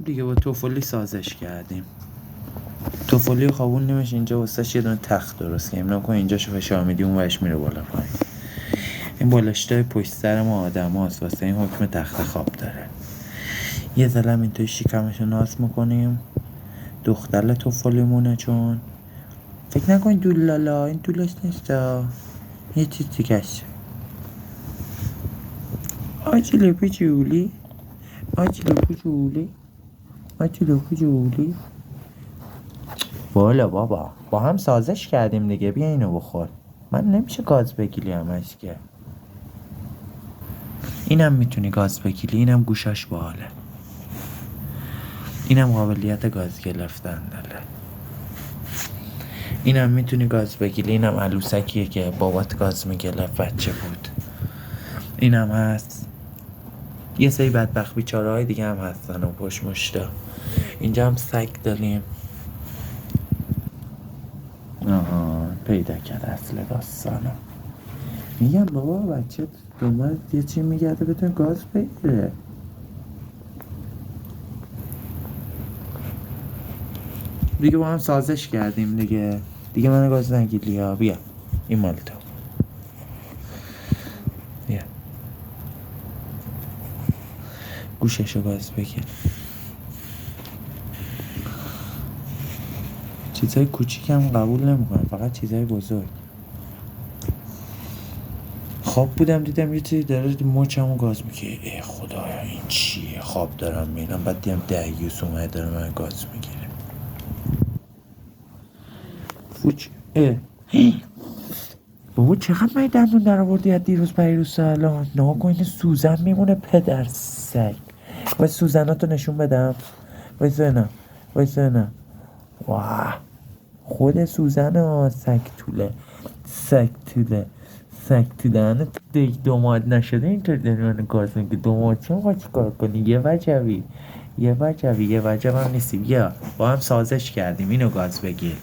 دیگه با توفولی سازش کردیم. توفولی خوابوندیمش اینجا واسه یه دونه تخت درست کردیم. نکن اینجاشو فشار میدی اون ورش میره بالا پایین. این بالشتای پشت سر ما آدم هاست واسه این حکم تخت خواب داره. یه ذلم این توی شکمشو ناز میکنیم. دختر توفولیمونه چون فکر نکنید دولالا این دولش نیستا، یه چیز دیگه‌ش. آجیلو جولی آجیلو جولی. بالا بابا با هم سازش کردیم دیگه، بیا اینو بخور. من نمیشه گاز بگیری همش که. اینم میتونی گاز بگیری، اینم گوشاش باحاله، اینم قابلیت گاز گرفتن داره. اینم میتونی گاز بگیری، اینم عروسکیه که بابات گاز میگرفت بچه بود. اینم هست. یه سری بدبخت بیچاره های دیگه هم هستن و پشت مشتا. اینجا هم سگ داریم. آها پیدا کرد اصل داستانو. میگم بابا بچه دنبال یه چی میگرده بتونه گاز بگیره. دیگه با هم سازش کردیم دیگه من گاز نگیری ها. بیا این مال تو. بیا گوششو گاز بگیر. چیزای کوچیک هم قبول نمیکنم، فقط چیزای بزرگ. خواب بودم دیدم یه چیزی داره مچمو گاز میگه. ای خدایا این چیه؟ خواب دارم میبینم بعد دیدم دعیوس اومده داره من گاز میگیره. فوچ بابا چقدر من دندون در آوردی از دیروز پریروز الان. ناگاه این سوزن میمونه پدر سگ. باید سوزناتو نشون بدم. وایسا نه واه خود سوزن ها. سگ توله دیگه دوماد نشده اینطور داری من گاز میگه. دوماد چه میخوای چی کار کنی؟ یه وجبی هم نیستی. بیا با هم سازش کردیم اینو گاز بگیر.